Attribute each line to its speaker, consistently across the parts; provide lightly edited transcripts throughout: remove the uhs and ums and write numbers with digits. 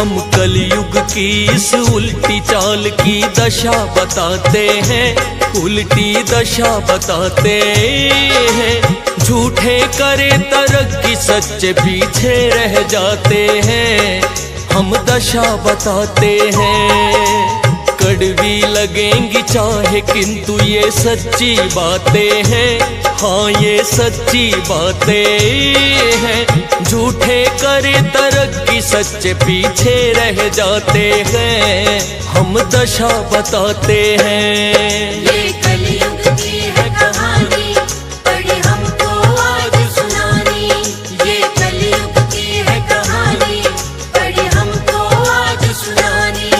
Speaker 1: हम कलयुग की इस उल्टी चाल की दशा बताते हैं, उल्टी दशा बताते हैं। झूठे करे तरक्की सच्चे पीछे रह जाते हैं, हम दशा बताते हैं। कड़वी लगेंगी चाहे किंतु ये सच्ची बातें हैं, हाँ ये सच्ची बातें हैं। झूठे करे तरक्की सच्चे पीछे रह जाते हैं, हम दशा बताते हैं।
Speaker 2: ये कलयुग की है कहानी, पढ़े हमको आज सुनानी। ये कलयुग की है कहानी, पढ़े हमको आज सुनानी।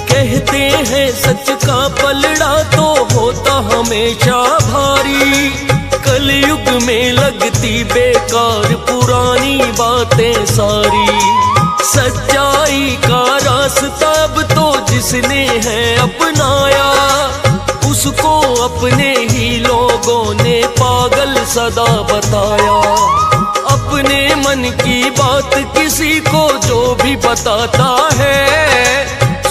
Speaker 1: कहते हैं सच का पलड़ा तो होता हमेशा भारी, कलयुग में लगती बेकार पुरानी बातें सारी। सच्चाई का रास्ता अब तो जिसने है अपनाया, उसको अपने ही लोगों ने पागल सदा बताया। अपने मन की बात किसी को जो भी बताता है,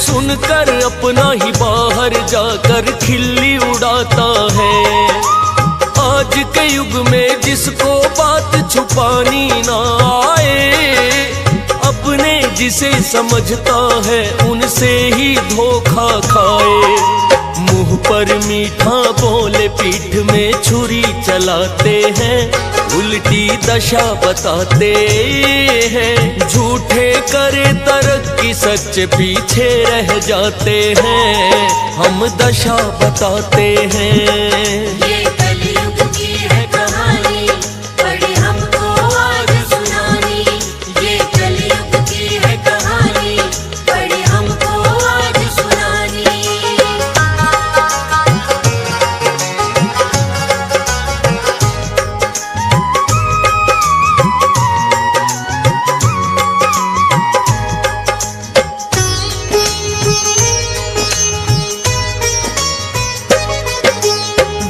Speaker 1: सुनकर अपना ही बाहर जाकर खिल्ली उड़ाता है। आज के युग में जिसको बात छुपानी ना आए, अपने जिसे समझता है उनसे ही धोखा खाए। मुंह पर मीठा बोले पीठ में छुरी चलाते हैं, उल्टी दशा बताते हैं। झूठे करे तरक्की सच्चे पीछे रह जाते हैं, हम दशा बताते हैं।
Speaker 2: ये कलयुग की है कहानी, पढ़े हमको आज सुनानी। ये कलयुग की है कहानी, पढ़े हमको आज सुनानी।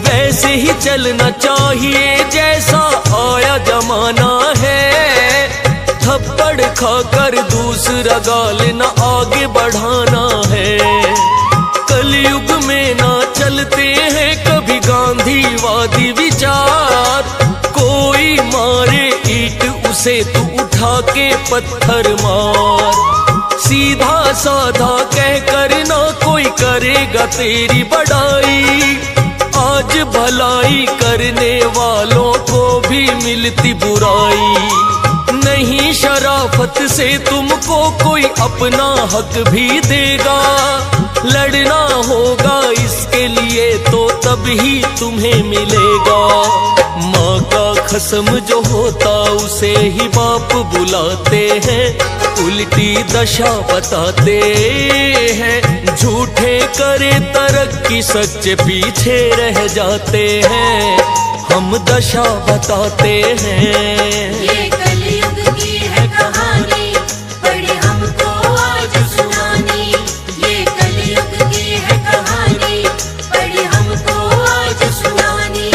Speaker 1: वैसे ही चलना चाहिए जैसा आया जमाना है, थप्पड़ खाकर दूसरा गाल न आगे बढ़ाना है। कलयुग में ना चलते हैं कभी गांधीवादी विचार, कोई मारे ईंट उसे तू उठा के पत्थर मार। सीधा साधा कह कर ना कोई करेगा तेरी बड़ाई, आज भलाई करने वालों को भी मिलती बुराई। नहीं शराफत से तुमको कोई अपना हक भी देगा, लड़ना होगा इसके लिए तो तभी तुम्हें मिलेगा। माँ का कसम जो होता उसे ही बाप बुलाते हैं, उल्टी दशा बताते हैं। झूठे करे तरक्की सच्चे पीछे रह जाते हैं, हम दशा बताते हैं।
Speaker 2: ये कलयुग की है कहानी, पढ़े हमको आज सुनानी। ये कलयुग की है कहानी, पढ़े हमको आज सुनानी।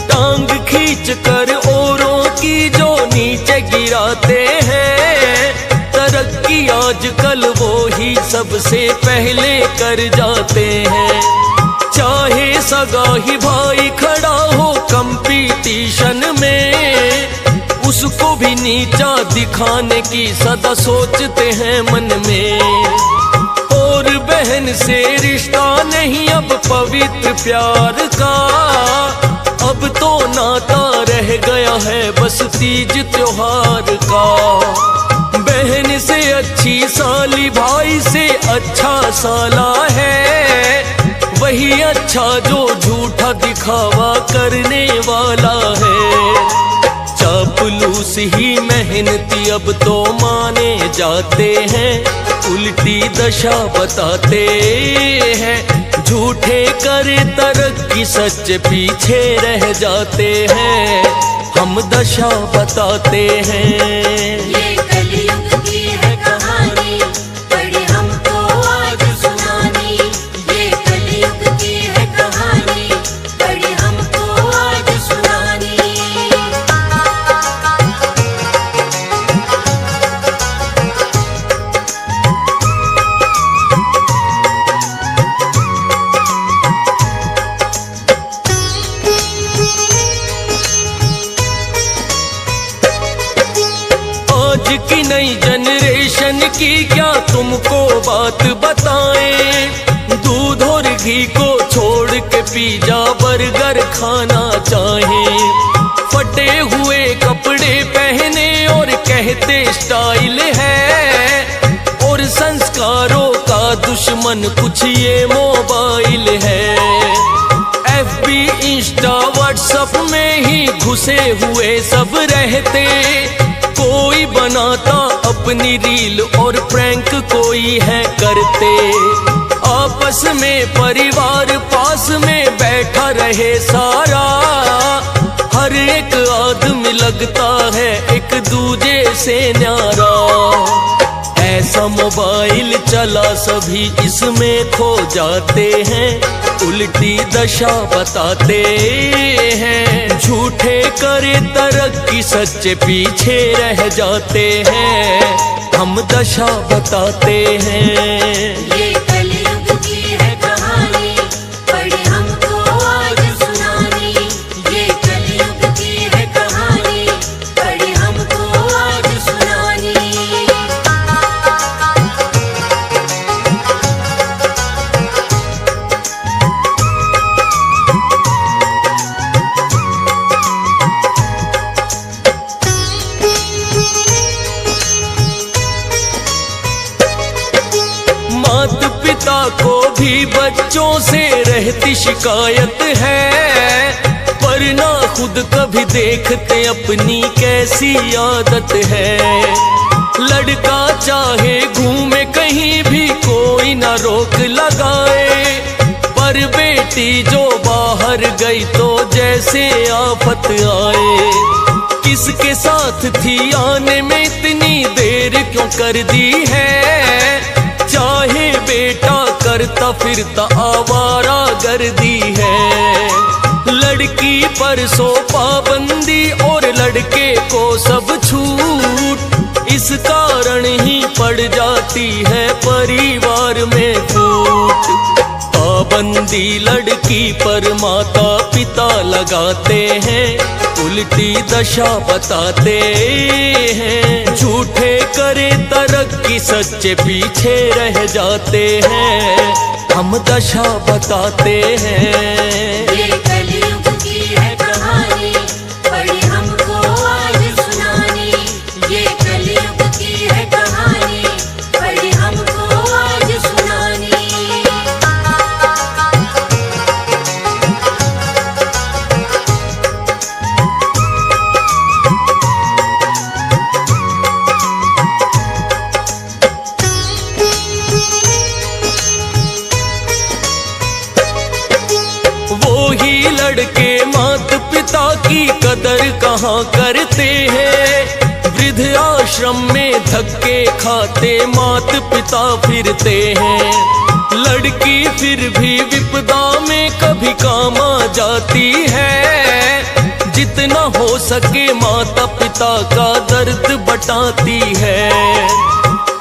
Speaker 1: टांग खींच कर औरों की जो नीचे गिराते हैं, तरक्की आजकल वो ही सबसे पहले कर जाते हैं। चाहे सगा ही भाई खड़ा हो कंपटीशन में, उसको भी नीचा दिखाने की सदा सोचते हैं मन में। और बहन से रिश्ता नहीं अब पवित्र प्यार का, अब तो नाता रह गया है बस तीज त्योहार का। बहन से अच्छी साली भाई से अच्छा साला है, वही अच्छा जो झूठा दिखावा करने वाला है। मेहनती अब तो माने जाते हैं, उल्टी दशा बताते हैं। झूठे करे तरक्की सच पीछे रह जाते हैं, हम दशा बताते हैं।
Speaker 2: ये कलयुग की है कहानी, पड़ी हमको आज सुनानी। ये कलयुग की है कहानी, पड़ी हमको आज सुनानी।
Speaker 1: आज की नई जनरेशन की क्या तुमको बात बताएं, दूध और घी को छोड़ के पिज़्ज़ा बर्गर खाना चाहें। फटे हुए कपड़े पहने और कहते स्टाइल है, और संस्कारों का दुश्मन कुछ ये मोबाइल है। FB इंस्टा व्हाट्सएप में ही घुसे हुए सब रहते, कोई बनाता अपनी रील और प्रैंक कोई है करते। आपस में परिवार पास में बैठा रहे सारा, हर एक आदमी लगता है एक दूजे से न्यारा। ऐसा मोबाइल चला सभी इसमें खो जाते हैं, उल्टी दशा बताते हैं। झूठे करे तरक्की सच्चे पीछे रह जाते हैं, हम दशा बताते हैं।
Speaker 2: ये कलयुग की है कहानी, पड़ी हमको आज सुनानी। ये कलयुग की है कहानी, पड़ी हमको आज सुनानी।
Speaker 1: माता पिता को भी बच्चों से रहती शिकायत है, पर ना खुद कभी देखते अपनी कैसी आदत है। लड़का चाहे घूमे कहीं भी कोई ना रोक लगाए, पर बेटी जो बाहर गई तो जैसे आफत आए। किसके साथ थी आने में इतनी देर क्यों कर दी है, चाहे बेटा करता फिरता आवारा गर्दी है। लड़की पर सो पाबंदी और लड़के को सब छूट, इस कारण ही पड़ जाती है परिवार में फूट। पाबंदी लड़की पर माता पिता लगाते हैं, उल्टी दशा बताते हैं। झूठे करे तरक्की सच्चे पीछे रह जाते हैं, हम दशा बताते हैं।
Speaker 2: ये कलयुग की है कहानी, पड़ी हमको आज सुनानी। ये कलयुग की है कहानी, पड़ी हमको आज सुनानी।
Speaker 1: वो ही लड़के माता पिता की कदर कहाँ करते हैं, वृद्ध आश्रम में धक्के खाते माता पिता फिरते हैं। लड़की फिर भी विपदा में कभी काम आ जाती है, जितना हो सके माता पिता का दर्द बटाती है।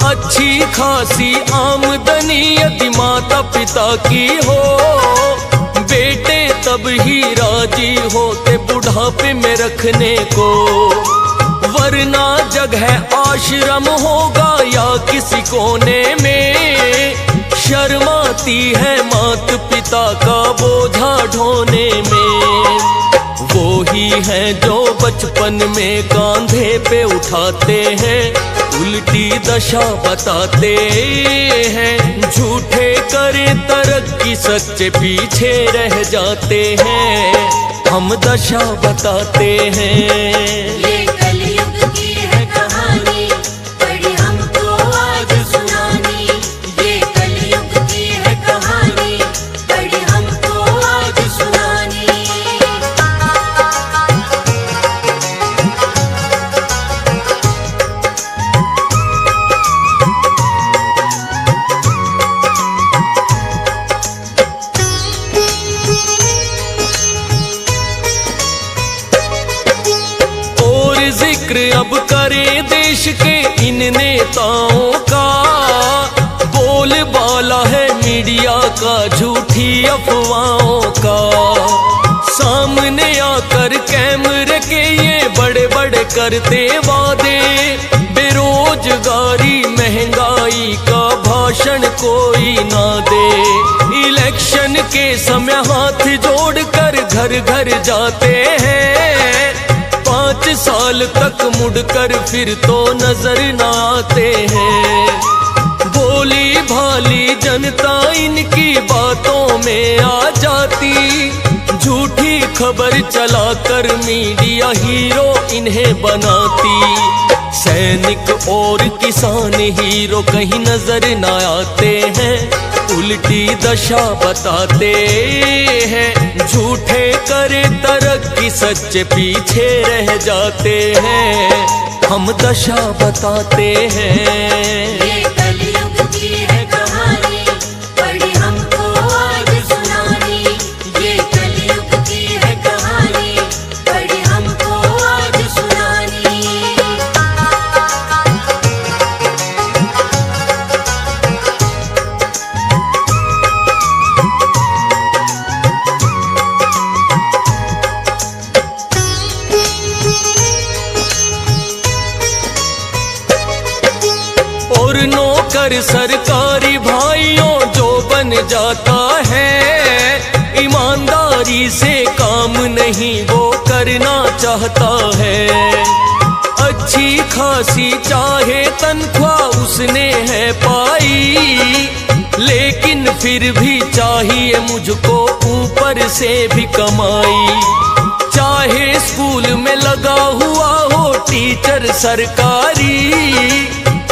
Speaker 1: अच्छी खासी आमदनी यदि माता पिता की हो, बेटे तब ही राजी होते बुढ़ापे में रखने को। वरना जगह आश्रम होगा या किसी कोने में, शर्माती है माता पिता का बोझा ढोने में। वो ही है जो बचपन में कांधे पे उठाते हैं, उल्टी दशा बताते हैं। झूठे करे तरक्की सच्चे पीछे रह जाते हैं, हम दशा बताते हैं।
Speaker 2: ये कलयुग की है कहानी।
Speaker 1: जिक्र अब करें देश के इन नेताओं का। बोलबाला है मीडिया का झूठी अफवाहों का। सामने आकर कैमरे के ये बड़े बड़े करते वादे। बेरोजगारी महंगाई का भाषण कोई ना दे। इलेक्शन के समय हाथ जोड़कर घर घर जाते हैं। 5 साल तक मुड़कर फिर तो नजर न आते हैं। भोली भाली जनता इनकी बातों में आ जाती। झूठी खबर चलाकर मीडिया हीरो इन्हें बनाती। सैनिक और किसान हीरो कहीं नजर न आते हैं। उल्टी दशा बताते हैं। झूठे करे तरक्की सच्चे पीछे रह जाते हैं। हम दशा बताते हैं।
Speaker 2: ये कलयुग की है कहानी, पढ़ी हमको आज सुनानी। ये कलयुग की है कहानी, पढ़ी हमको आज सुनानी।
Speaker 1: और नौकर सरकारी भाइयों जो बन जाता है। ईमानदारी से काम नहीं वो करना चाहता है। अच्छी खासी चाहे तनख्वाह उसने है पाई। लेकिन फिर भी चाहिए मुझको ऊपर से भी कमाई। चाहे स्कूल में लगा हुआ हो टीचर सरकारी।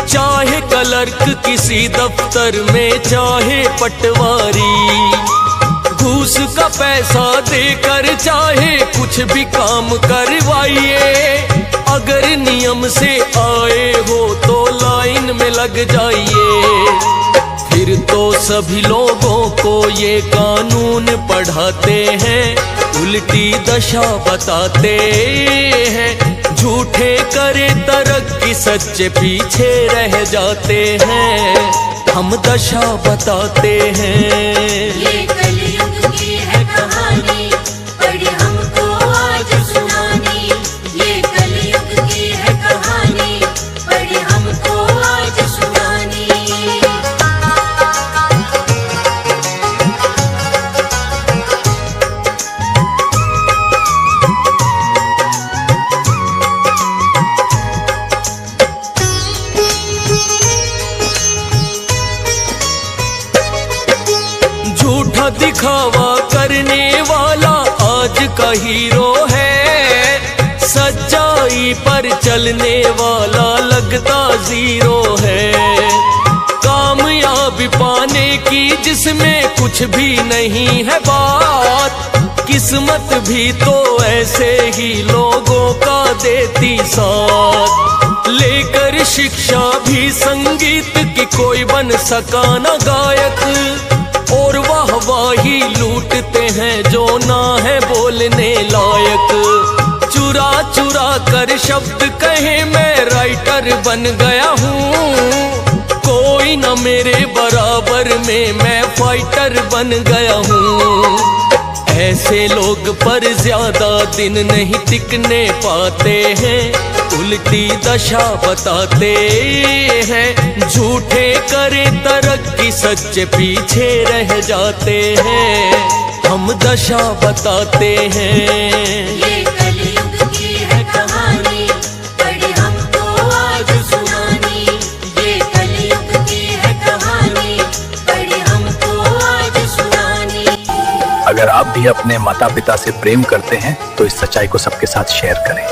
Speaker 1: चाहे क्लर्क किसी दफ्तर में, चाहे पटवारी। घूस का पैसा देकर चाहे कुछ भी काम करवाइए। अगर नियम से आए हो तो लाइन में लग जाइए। फिर तो सभी लोगों को ये कानून पढ़ाते हैं। उल्टी दशा बताते हैं। झूठे करे तरक्की सच्चे पीछे रह जाते हैं। हम दशा बताते हैं।
Speaker 2: ये कलयुग की है कहानी, पढ़ी हमको आज सुनानी। ये कलयुग की है कहानी, पढ़ी हमको आज सुनानी।
Speaker 1: झूठा दिखावा करने वाला आज का हीरो है। सच्चाई पर चलने वाला लगता जीरो है। कामयाबी पाने की जिसमें कुछ भी नहीं है बात। किस्मत भी तो ऐसे ही लोगों का देती साथ। लेकर शिक्षा भी संगीत की कोई बन सका न गायक। और वाहवाही लूटते हैं जो ना है बोलने लायक। चुरा चुरा कर शब्द कहे मैं राइटर बन गया हूँ। कोई न मेरे बराबर में मैं फाइटर बन गया हूँ। ऐसे लोग पर ज्यादा दिन नहीं टिकने पाते हैं। उल्टी दशा बताते हैं। झूठे करे तरक्की सच्चे पीछे रह जाते हैं। हम दशा बताते हैं।
Speaker 2: ये कलयुग की है कहानी, पढ़ी हमको आज सुनानी। ये कलयुग की है कहानी, पढ़ी हमको आज सुनानी।
Speaker 3: अगर आप भी अपने माता पिता से प्रेम करते हैं तो इस सच्चाई को सबके साथ शेयर करें।